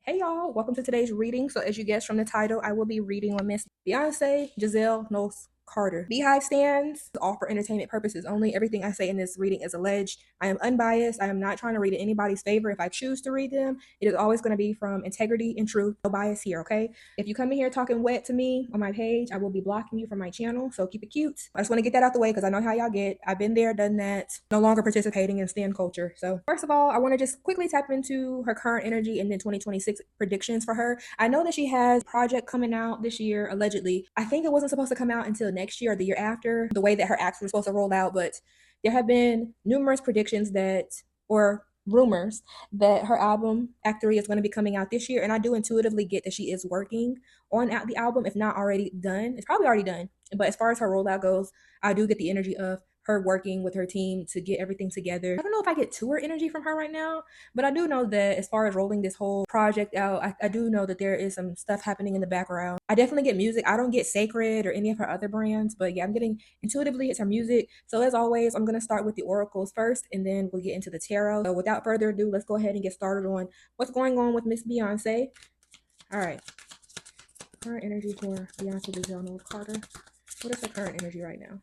Hey y'all, welcome to today's reading. So as you guessed from the title, I will be reading on Miss Beyonce Giselle Knowles Carter. Beehive stands all for entertainment purposes only. Everything I say in this reading is alleged. I am unbiased. I am not trying to read in anybody's favor. If I choose to read them, it is always going to be from integrity and truth. No bias here, okay? If you come in here talking wet to me on my page, I will be blocking you from my channel. So keep it cute. I just want to get that out the way because I know how y'all get. I've been there, done that. No longer participating in stand culture. So first of all, I want to just quickly tap into her current energy and then 2026 predictions for her. I know that she has a project coming out this year, allegedly. I think it wasn't supposed to come out until next year or the year after, the way that her acts were supposed to roll out, but there have been numerous predictions or rumors that her album Act 3 is going to be coming out this year, and I do intuitively get that she is working on the album, if not already done. It's probably already done, but as far as her rollout goes, I do get the energy of her working with her team to get everything together. I don't know if I get tour energy from her right now, but I do know that as far as rolling this whole project out, I do know that there is some stuff happening in the background. I definitely get music. I don't get Sacred or any of her other brands, but yeah, I'm getting intuitively it's her music. So as always, I'm going to start with the oracles first, and then we'll get into the tarot. So without further ado, let's go ahead and get started on what's going on with Miss Beyonce. All right. Current energy for Beyonce Giselle Carter. What is her current energy right now?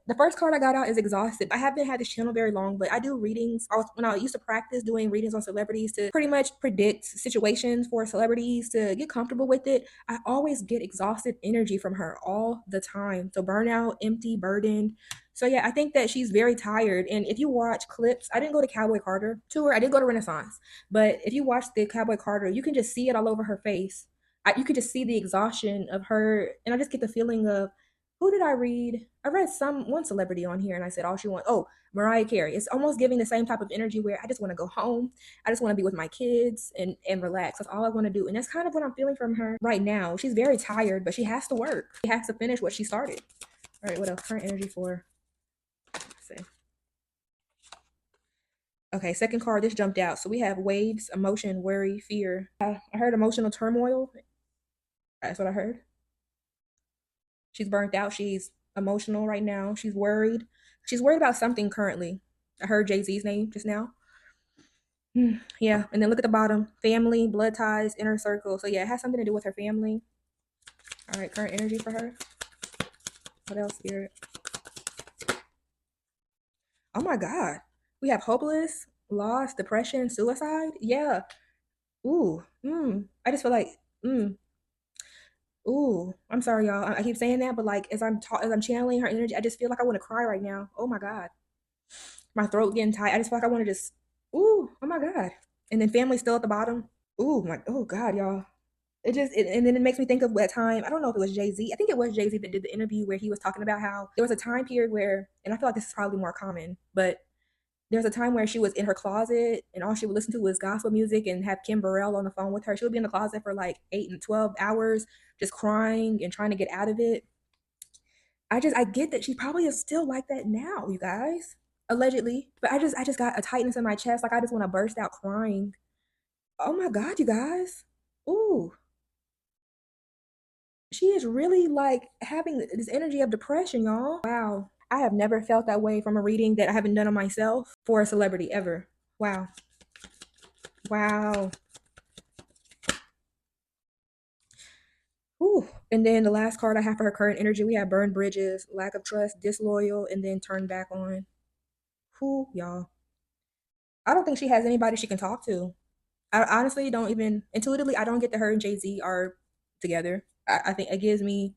The first card I got out is exhausted. I haven't had this channel very long, but I do readings. When I used to practice doing readings on celebrities to pretty much predict situations for celebrities to get comfortable with it, I always get exhausted energy from her all the time. So burnout, empty, burdened. So yeah, I think that she's very tired. And if you watch clips, I didn't go to Cowboy Carter tour. I did go to Renaissance, but if you watch the Cowboy Carter, you can just see it all over her face. You could just see the exhaustion of her, and I just get the feeling of who did I read? I read one celebrity on here and I said all she wants. Oh, Mariah Carey. It's almost giving the same type of energy where I just want to go home. I just want to be with my kids and relax. That's all I want to do. And that's kind of what I'm feeling from her right now. She's very tired, but she has to work. She has to finish what she started. All right, what else? Current energy for, let's see. Okay, second card, this jumped out. So we have waves, emotion, worry, fear. I heard emotional turmoil. That's what I heard. She's burnt out. She's emotional right now. She's worried. She's worried about something currently. I heard Jay-Z's name just now. Yeah, and then look at the bottom. Family, blood ties, inner circle. So yeah, it has something to do with her family. All right, current energy for her. What else, Spirit? Oh my God. We have hopeless, loss, depression, suicide. Yeah. Ooh. I just feel like, ooh. I'm sorry, y'all. I keep saying that, but like as I'm channeling her energy, I just feel like I want to cry right now. Oh my God. My throat getting tight. I just feel like I want to just, ooh, oh my God. And then family still at the bottom. Oh God, y'all. And then it makes me think of that time. I don't know if it was Jay-Z. I think it was Jay-Z that did the interview where he was talking about how there was a time period where, and I feel like this is probably more common, but there was a time where she was in her closet and all she would listen to was gospel music and have Kim Burrell on the phone with her. She would be in the closet for like 8 and 12 hours, just crying and trying to get out of it. I get that she probably is still like that now, you guys, allegedly. But I just got a tightness in my chest, like I just want to burst out crying. Oh my God, you guys. Ooh, she is really like having this energy of depression, y'all. Wow. I have never felt that way from a reading that I haven't done on myself for a celebrity ever. Wow. Wow. Ooh. And then the last card I have for her current energy, we have burned bridges, lack of trust, disloyal, and then turn back on. Who, y'all? I don't think she has anybody she can talk to. I honestly don't even intuitively. I don't get that her and Jay Z are together. I think it gives me.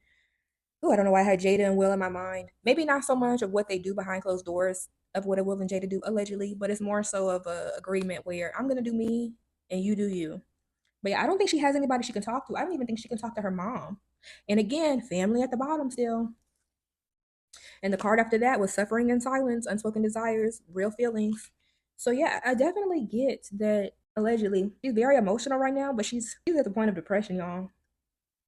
Oh, I don't know why I had Jada and Will in my mind. Maybe not so much of what they do behind closed doors of what Will and Jada do allegedly, but it's more so of a agreement where I'm gonna do me and you do you. But yeah, I don't think she has anybody she can talk to. I don't even think she can talk to her mom. And again, family at the bottom still. And the card after that was suffering in silence, unspoken desires, real feelings. So yeah, I definitely get that allegedly she's very emotional right now, but she's at the point of depression, y'all.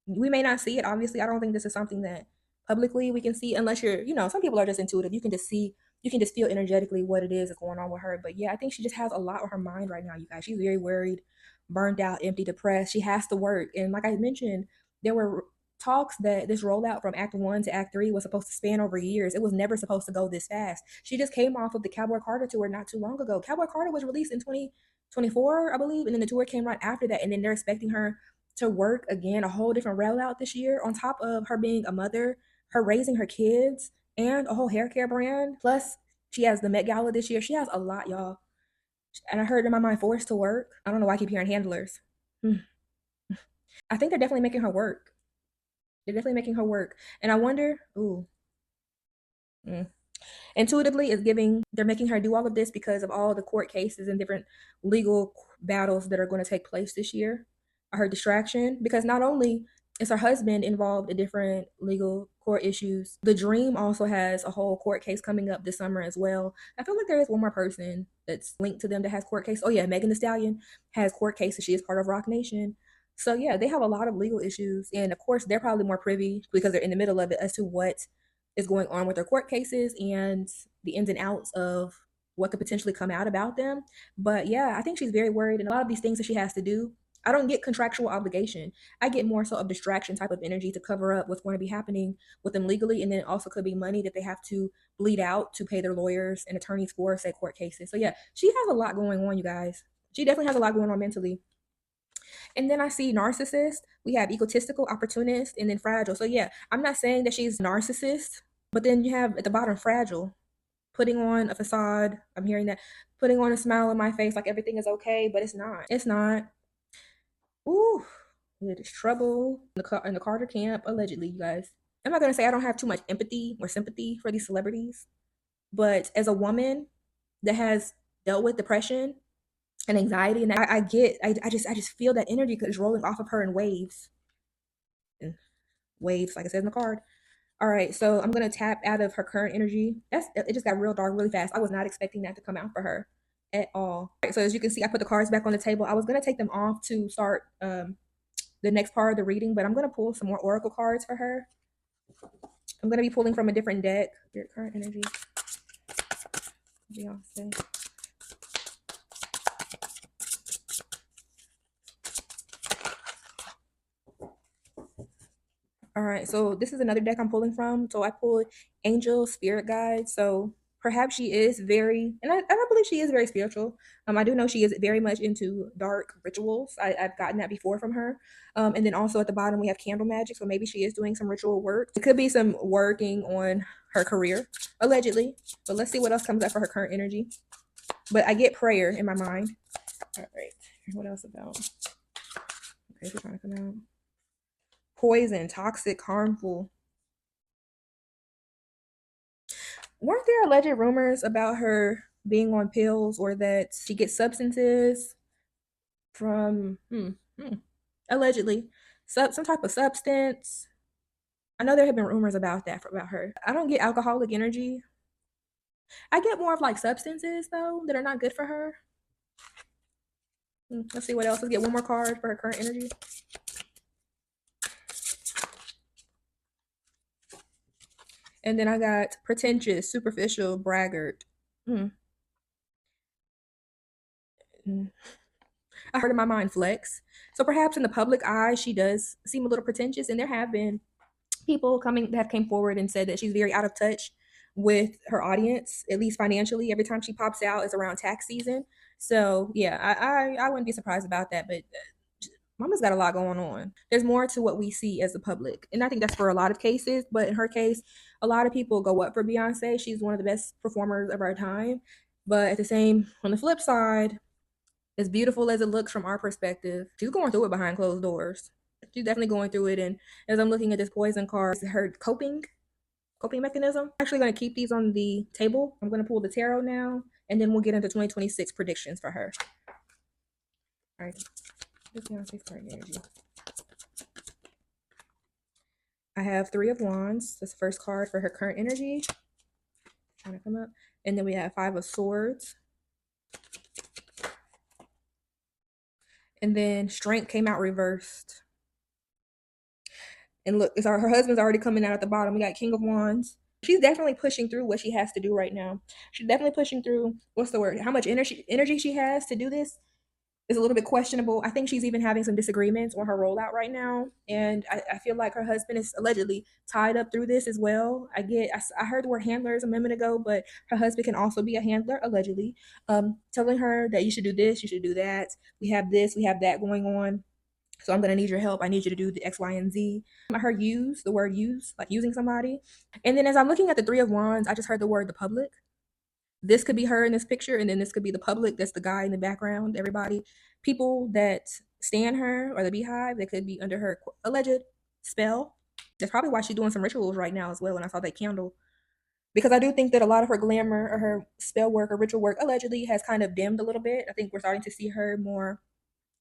We may not see it, obviously. I don't think this is something that publicly we can see unless some people are just intuitive. You can just feel energetically what it is that's going on with her. But yeah, I think she just has a lot on her mind right now, you guys. She's very worried, burned out, empty, depressed. She has to work. And like I mentioned, there were talks that this rollout from Act 1 to Act 3 was supposed to span over years. It was never supposed to go this fast. She just came off of the Cowboy Carter tour not too long ago. Cowboy Carter was released in 2024, I believe, and then the tour came right after that. And then they're expecting her to work again, a whole different rollout this year, on top of her being a mother, her raising her kids, and a whole hair care brand. Plus, she has the Met Gala this year. She has a lot, y'all. And I heard in my mind, forced to work. I don't know why I keep hearing handlers. I think they're definitely making her work. They're definitely making her work. And I wonder, ooh, intuitively it's giving, they're making her do all of this because of all the court cases and different legal battles that are going to take place this year. Her distraction, because not only is her husband involved in different legal court issues, the Dream also has a whole court case coming up this summer as well. I feel like there is one more person that's linked to them that has court case. Oh yeah, Megan Thee Stallion has court cases. She is part of Rock Nation. So yeah, they have a lot of legal issues, and of course they're probably more privy because they're in the middle of it as to what is going on with their court cases and the ins and outs of what could potentially come out about them. But yeah, I think she's very worried, and a lot of these things that she has to do, I don't get contractual obligation. I get more so of distraction type of energy to cover up what's going to be happening with them legally, and then it also could be money that they have to bleed out to pay their lawyers and attorneys for, say, court cases. So yeah, she has a lot going on, you guys. She definitely has a lot going on mentally. And then I see narcissist. We have egotistical, opportunist, and then fragile. So yeah, I'm not saying that she's narcissist, but then you have at the bottom fragile, putting on a facade. I'm hearing that, putting on a smile on my face like everything is okay, but it's not. It's not. Ooh, it is trouble in the Carter camp, allegedly, you guys. I'm not gonna say I don't have too much empathy or sympathy for these celebrities, but as a woman that has dealt with depression and anxiety, and I just feel that energy is rolling off of her in waves, and waves, like I said in the card. All right, so I'm gonna tap out of her current energy. It just got real dark really fast. I was not expecting that to come out for her at all. All right, so as you can see, I put the cards back on the table. I was gonna take them off to start the next part of the reading, but I'm gonna pull some more oracle cards for her. I'm gonna be pulling from a different deck. Your current energy, Beyonce. All right, so this is another deck I'm pulling from. So I pulled Angel Spirit Guide. So perhaps she is very, and I believe she is very spiritual. I do know she is very much into dark rituals. I've gotten that before from her. And then also at the bottom we have candle magic. So maybe she is doing some ritual work. It could be some working on her career, allegedly. But let's see what else comes up for her current energy. But I get prayer in my mind. All right, what else about? Okay, we're trying to come out. Poison, toxic, harmful. Weren't there alleged rumors about her being on pills, or that she gets substances from allegedly some type of substance? I know there have been rumors about that about her. I don't get alcoholic energy. I get more of like substances though that are not good for her. Let's see what else. Let's get one more card for her current energy. And then I got pretentious, superficial, braggart. I heard in my mind flex. So perhaps in the public eye, she does seem a little pretentious. And there have been people that have came forward and said that she's very out of touch with her audience, at least financially. Every time she pops out is around tax season. So yeah, I wouldn't be surprised about that. But Mama's got a lot going on. There's more to what we see as the public. And I think that's for a lot of cases. But in her case, a lot of people go up for Beyonce. She's one of the best performers of our time. But on the flip side, as beautiful as it looks from our perspective, she's going through it behind closed doors. She's definitely going through it. And as I'm looking at this poison card, her coping mechanism. I'm actually going to keep these on the table. I'm going to pull the tarot now, and then we'll get into 2026 predictions for her. All right. This Beyonce's card energy. I have 3 of Wands. That's the first card for her current energy. Trying to come up. And then we have 5 of Swords. And then Strength came out reversed. And look, her husband's already coming out at the bottom. We got King of Wands. She's definitely pushing through what she has to do right now. She's definitely pushing through, what's the word? How much energy she has to do this is a little bit questionable. I think she's even having some disagreements on her rollout right now. And I feel like her husband is allegedly tied up through this as well. I heard the word handlers a minute ago, but her husband can also be a handler, allegedly, telling her that you should do this, you should do that. We have this, we have that going on. So I'm gonna need your help. I need you to do the X, Y, and Z. I heard use, the word use, like using somebody. And then as I'm looking at the Three of Wands, I just heard the word the public. This could be her in this picture, and then this could be the public. That's the guy in the background. Everybody, people that stand her or the beehive, that could be under her alleged spell. That's probably why she's doing some rituals right now as well. When I saw that candle, because I do think that a lot of her glamour or her spell work or ritual work allegedly has kind of dimmed a little bit. I think we're starting to see her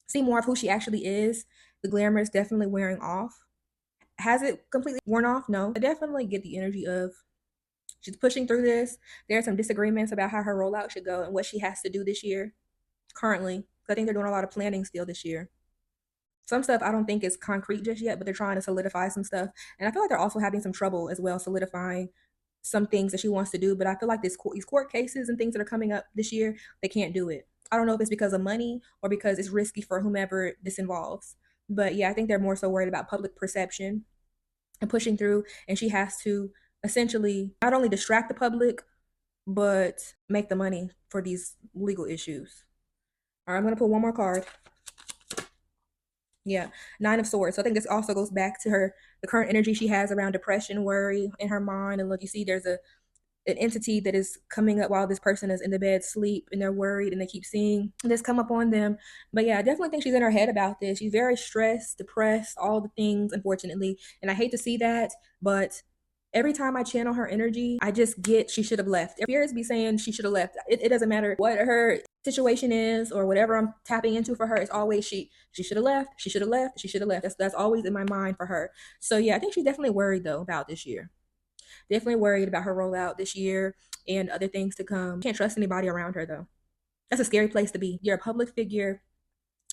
see more of who she actually is. The glamour is definitely wearing off. Has it completely worn off? No. I definitely get the energy of she's pushing through this. There are some disagreements about how her rollout should go and what she has to do this year currently. I think they're doing a lot of planning still this year. Some stuff I don't think is concrete just yet, but they're trying to solidify some stuff. And I feel like they're also having some trouble as well solidifying some things that she wants to do. But I feel like these court cases and things that are coming up this year, they can't do it. I don't know if it's because of money or because it's risky for whomever this involves. But yeah, I think they're more so worried about public perception and pushing through. And she has to essentially not only distract the public, but make the money for these legal issues. All right, I'm going to pull one more card. Yeah, Nine of Swords. So I think this also goes back to the current energy she has around depression, worry in her mind. And look, you see there's an entity that is coming up while this person is in the bed sleep, and they're worried and they keep seeing this come up on them. But yeah, I definitely think she's in her head about this. She's very stressed, depressed, all the things, unfortunately. And I hate to see that, but every time I channel her energy, I just get she should have left. Spirits be saying she should have left. It doesn't matter what her situation is or whatever I'm tapping into for her. It's always she should have left. She should have left. She should have left. That's always in my mind for her. So yeah, I think she's definitely worried though about this year. Definitely worried about her rollout this year and other things to come. Can't trust anybody around her though. That's a scary place to be. You're a public figure,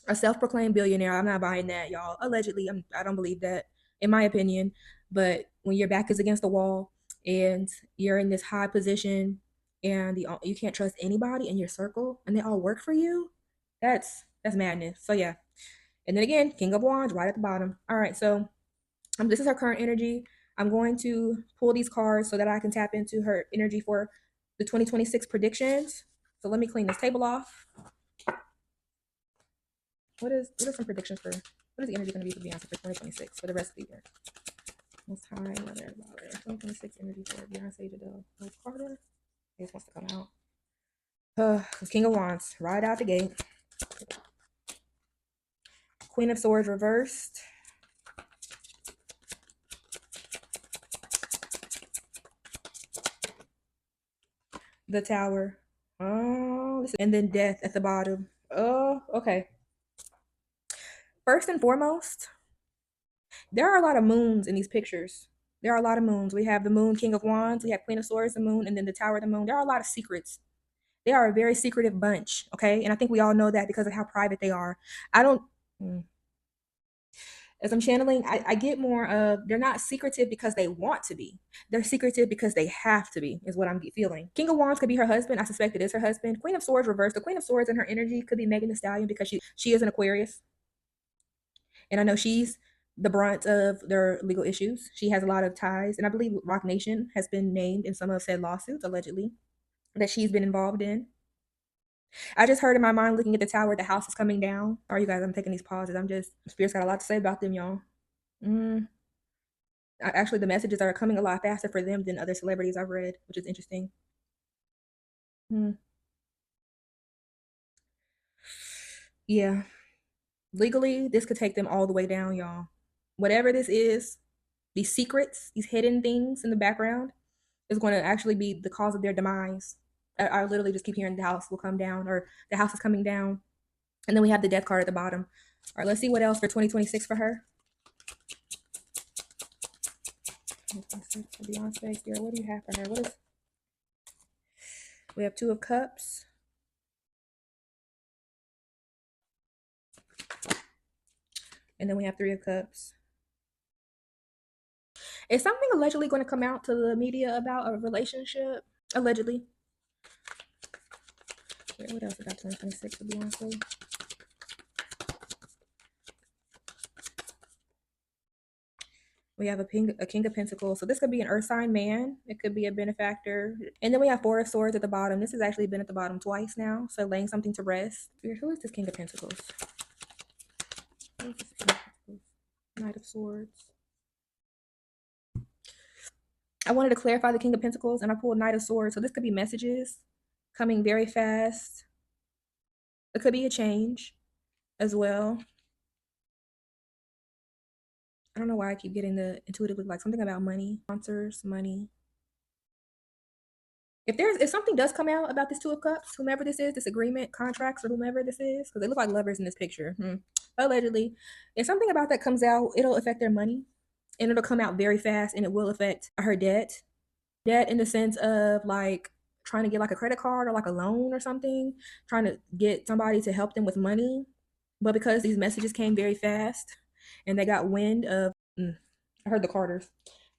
a self-proclaimed billionaire. I'm not buying that, y'all. Allegedly, I don't believe that, in my opinion. But when your back is against the wall and you're in this high position and you can't trust anybody in your circle and they all work for you, that's madness. So yeah. And then again, King of Wands right at the bottom. All right, so this is her current energy. I'm going to pull these cards so that I can tap into her energy for the 2026 predictions. So let me clean this table off. What are some predictions for what is the energy going to be for Beyonce for 2026 for the rest of the year? Most high, mother, 2026 energy for Beyonce, Jadelle, Carter. He just wants to come out. King of Wands right out the gate. Queen of Swords reversed. The Tower. Oh, and then Death at the bottom. Oh, okay. First and foremost, there are a lot of moons in these pictures. There are a lot of moons. We have the moon, King of Wands. We have Queen of Swords, the moon, and then the Tower of the Moon. There are a lot of secrets. They are a very secretive bunch, okay? And I think we all know that because of how private they are. As I'm channeling, I get more of they're not secretive because they want to be. They're secretive because they have to be, is what I'm feeling. King of Wands could be her husband. I suspect it is her husband. Queen of Swords reversed. The Queen of Swords in her energy could be Megan Thee Stallion because she is an Aquarius. And I know she's the brunt of their legal issues. She has a lot of ties. And I believe Rock Nation has been named in some of said lawsuits, allegedly, that she's been involved in. I just heard in my mind looking at the tower, the house is coming down. All right, you guys, I'm taking these pauses. Spirit's got a lot to say about them, y'all. Actually, the messages are coming a lot faster for them than other celebrities I've read, which is interesting. Yeah. Legally, this could take them all the way down, y'all. Whatever this is, these secrets, these hidden things in the background, is going to actually be the cause of their demise. I literally just keep hearing the house will come down or the house is coming down. And then we have the death card at the bottom. All right, let's see what else for 2026 for her. Beyonce, Spirit, what do you have for her? We have Two of Cups. And then we have Three of Cups. Is something allegedly going to come out to the media about a relationship? Allegedly. What else about 2026 for Beyonce? We have a King of Pentacles. So this could be an Earth sign man. It could be a benefactor. And then we have Four of Swords at the bottom. This has actually been at the bottom twice now. So laying something to rest. Who is this King of Pentacles? Who is this King of Pentacles? Knight of Swords. I wanted to clarify the King of Pentacles and I pulled Knight of Swords. So this could be messages coming very fast. It could be a change as well. I don't know why I keep getting the intuitively like something about money, sponsors, money. If something does come out about this Two of Cups, whomever this is, this agreement, contracts, or whomever this is, because they look like lovers in this picture, allegedly, if something about that comes out, it'll affect their money, and it'll come out very fast, and it will affect her debt in the sense of like trying to get like a credit card or like a loan or something, trying to get somebody to help them with money, but because these messages came very fast, and they got wind of, I heard the Carters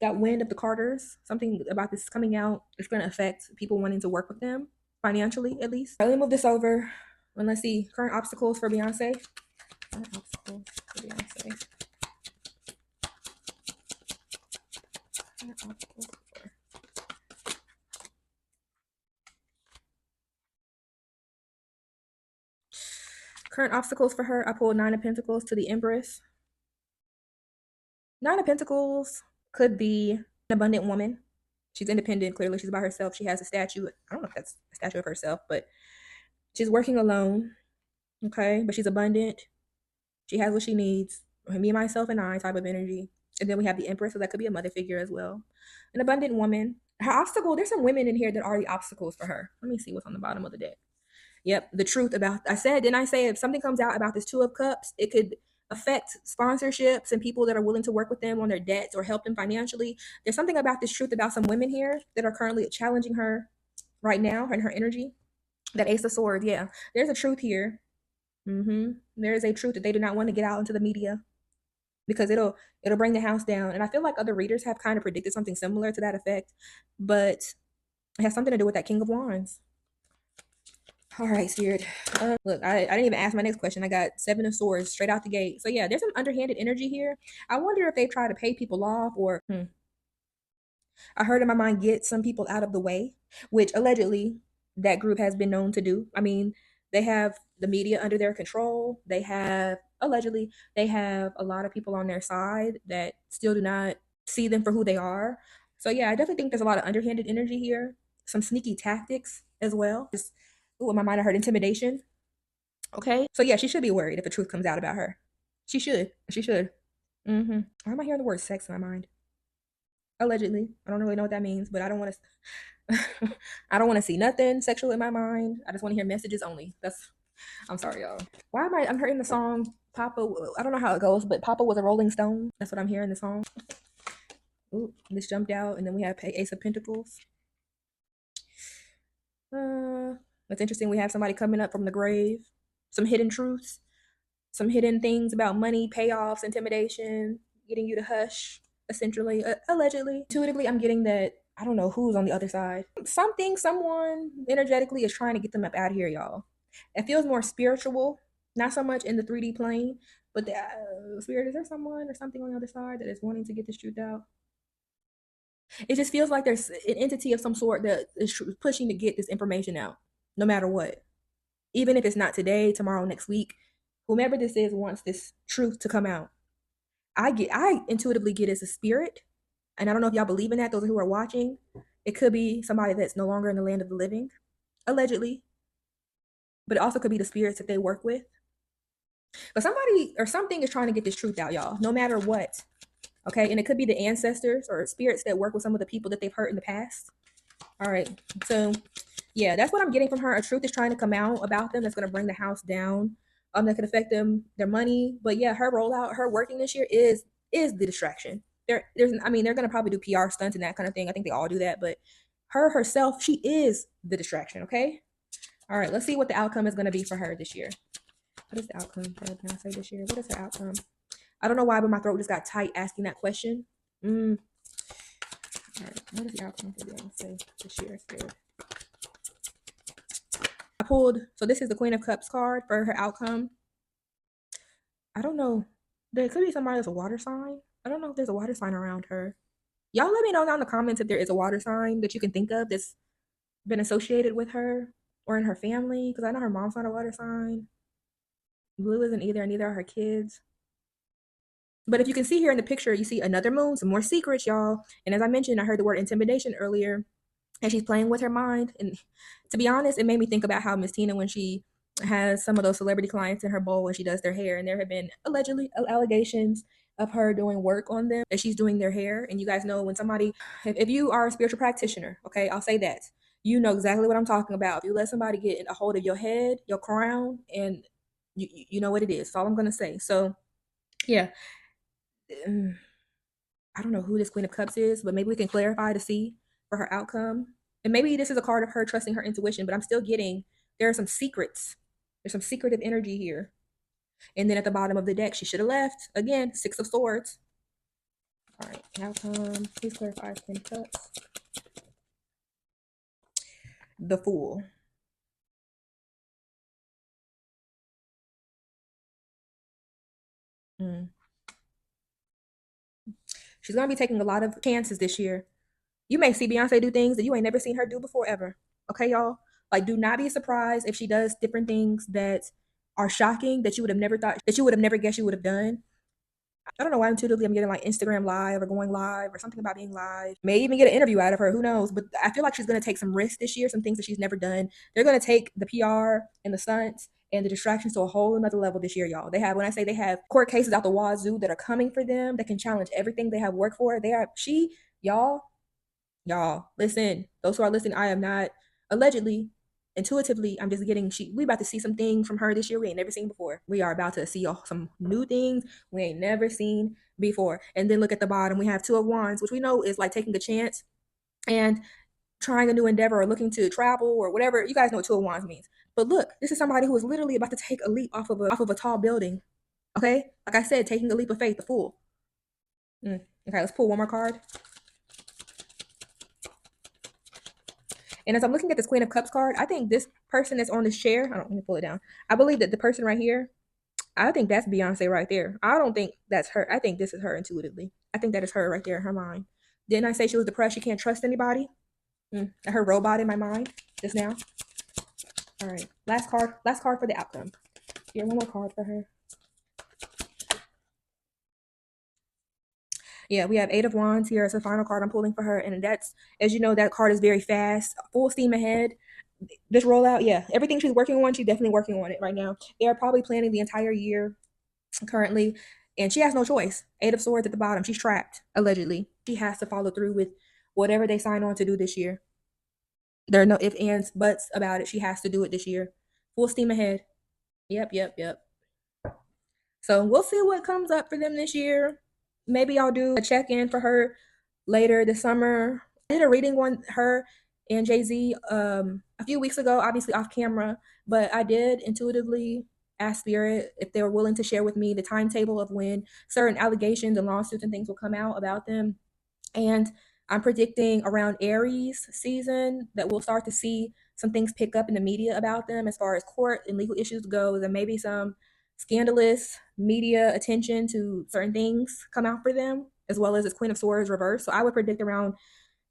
got wind of the Carters, something about this coming out, it's going to affect people wanting to work with them financially, at least. All right, let me move this over and let's see. Current obstacles for Beyonce. Current obstacles for Beyonce. Current obstacles for... Current obstacles for her. I pulled Nine of Pentacles to the Empress. Nine of Pentacles could be an abundant woman. She's independent, clearly. She's by herself. She has a statue. I don't know if that's a statue of herself, but she's working alone. Okay, but she's abundant. She has what she needs. Me, myself, and I type of energy. And then we have the Empress, so that could be a mother figure as well. An abundant woman. Her obstacle, there's some women in here that are the obstacles for her. Let me see what's on the bottom of the deck. Yep, the truth about, didn't I say if something comes out about this Two of Cups, it could affect sponsorships and people that are willing to work with them on their debts or help them financially. There's something about this truth about some women here that are currently challenging her right now and her energy. That Ace of Swords, yeah. There's a truth here. There is a truth that they do not want to get out into the media because it'll bring the house down. And I feel like other readers have kind of predicted something similar to that effect, but it has something to do with that King of Wands. All right, Spirit. Look, I didn't even ask my next question. I got Seven of Swords straight out the gate. So yeah, there's some underhanded energy here. I wonder if they try to pay people off or I heard in my mind get some people out of the way, which allegedly that group has been known to do. I mean, they have the media under their control. They have allegedly they have a lot of people on their side that still do not see them for who they are. So yeah, I definitely think there's a lot of underhanded energy here. Some sneaky tactics as well. Just in my mind I heard intimidation. Okay. So yeah, she should be worried if the truth comes out about her. She should. She should. Why am I hearing the word sex in my mind? Allegedly. I don't really know what that means, but I don't want to I don't want to see nothing sexual in my mind. I just want to hear messages only. I'm sorry, y'all. Why am I'm hearing the song Papa? I don't know how it goes, but Papa was a Rolling Stone. That's what I'm hearing the song. Ooh, this jumped out, and then we have Ace of Pentacles. That's interesting. We have somebody coming up from the grave. Some hidden truths, some hidden things about money, payoffs, intimidation, getting you to hush, essentially, allegedly. Intuitively, I'm getting that I don't know who's on the other side. Someone energetically is trying to get them up out of here, y'all. It feels more spiritual, not so much in the 3D plane, but the spirit, is there someone or something on the other side that is wanting to get this truth out? It just feels like there's an entity of some sort that is pushing to get this information out, no matter what. Even if it's not today, tomorrow, next week, whomever this is wants this truth to come out. I intuitively get it's a spirit, and I don't know if y'all believe in that. Those who are watching, it could be somebody that's no longer in the land of the living, allegedly, but it also could be the spirits that they work with. But somebody or something is trying to get this truth out, y'all, no matter what. Okay, and it could be the ancestors or spirits that work with some of the people that they've hurt in the past. All right, so yeah, that's what I'm getting from her. A truth is trying to come out about them that's going to bring the house down. That could affect them, their money. But yeah, her rollout, her working this year is the distraction. They're going to probably do PR stunts and that kind of thing. I think they all do that. But her herself, she is the distraction. Okay. All right. Let's see what the outcome is going to be for her this year. What is the outcome for Beyonce this year? What is her outcome? I don't know why, but my throat just got tight asking that question. All right. What is the outcome for Beyonce this year? Spirit? I pulled, so this is the Queen of Cups card for her outcome. I don't know. There could be somebody that's a water sign, I don't know if there's a water sign around her. Y'all let me know down in the comments if there is a water sign that you can think of that's been associated with her or in her family, because I know her mom's not a water sign. Blue isn't either, and neither are her kids. But if you can see here in the picture, you see another moon, some more secrets, y'all. And as I mentioned, I heard the word intimidation earlier, and she's playing with her mind. And to be honest, it made me think about how Miss Tina, when she has some of those celebrity clients in her bowl when she does their hair, and there have been allegedly allegations of her doing work on them as she's doing their hair. And you guys know when somebody, if you are a spiritual practitioner, okay, I'll say that, you know exactly what I'm talking about. If you let somebody get a hold of your head, your crown, and you know what it is. That's all I'm gonna say. So yeah, I don't know who this Queen of Cups is, but maybe we can clarify to see for her outcome. And maybe this is a card of her trusting her intuition, but I'm still getting there are some secrets. There's some secretive energy here. And then at the bottom of the deck, she should have left. Again, Six of Swords. All right, outcome. Please clarify Queen of Cups. The Fool. She's going to be taking a lot of chances this year. You may see Beyonce do things that you ain't never seen her do before ever. Okay, y'all? Like, do not be surprised if she does different things that are shocking that you would have never thought, that you would have never guessed you would have done. I don't know why intuitively I'm getting like Instagram live or going live or something about being live. May even get an interview out of her. Who knows? But I feel like she's going to take some risks this year, some things that she's never done. They're going to take the PR and the stunts and the distractions to a whole another level this year, y'all. They have, when I say they have court cases out the wazoo that are coming for them, that can challenge everything they have worked for. They are, y'all, listen. Those who are listening, I am not allegedly, intuitively, I'm just getting we about to see some things from her this year we ain't never seen before. We are about to see some new things we ain't never seen before. And then look at the bottom, we have Two of Wands, which we know is like taking a chance and trying a new endeavor or looking to travel or whatever. You guys know what Two of Wands means. But look, this is somebody who is literally about to take a leap off of a tall building. Okay, like I said, taking a leap of faith, the Fool. Okay, let's pull one more card. And as I'm looking at this Queen of Cups card, I think this person that's on this chair, let me pull it down. I believe that the person right here, I think that's Beyonce right there. I don't think that's her. I think this is her intuitively. I think that is her right there in her mind. Didn't I say she was depressed? She can't trust anybody? I heard robot in my mind just now. All right, last card for the outcome. Here, one more card for her. Yeah, we have Eight of Wands here as the final card I'm pulling for her. And that's, as you know, that card is very fast, full steam ahead. This rollout, yeah, everything she's working on, she's definitely working on it right now. They are probably planning the entire year currently, and she has no choice. Eight of Swords at the bottom. She's trapped, allegedly. She has to follow through with whatever they sign on to do this year. There are no ifs, ands, buts about it. She has to do it this year. Full steam ahead. Yep. So we'll see what comes up for them this year. Maybe I'll do a check-in for her later this summer. I did a reading on her and Jay-Z a few weeks ago, obviously off camera, but I did intuitively ask Spirit if they were willing to share with me the timetable of when certain allegations and lawsuits and things will come out about them. And I'm predicting around Aries season that we'll start to see some things pick up in the media about them as far as court and legal issues goes, and maybe some scandalous media attention to certain things come out for them, as well as this Queen of Swords reverse. So I would predict around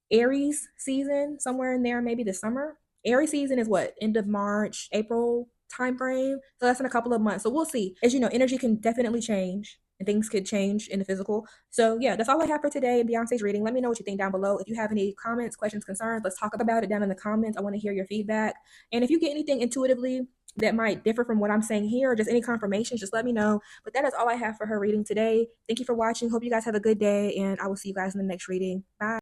Aries season, somewhere in there, maybe this summer. Aries season is what? End of March, April timeframe. So that's in a couple of months. So we'll see. As you know, energy can definitely change and things could change in the physical. So yeah, that's all I have for today in Beyonce's reading. Let me know what you think down below. If you have any comments, questions, concerns, let's talk about it down in the comments. I want to hear your feedback. And if you get anything intuitively that might differ from what I'm saying here, or just any confirmations, just let me know. But that is all I have for her reading today. Thank you for watching. Hope you guys have a good day, and I will see you guys in the next reading. Bye.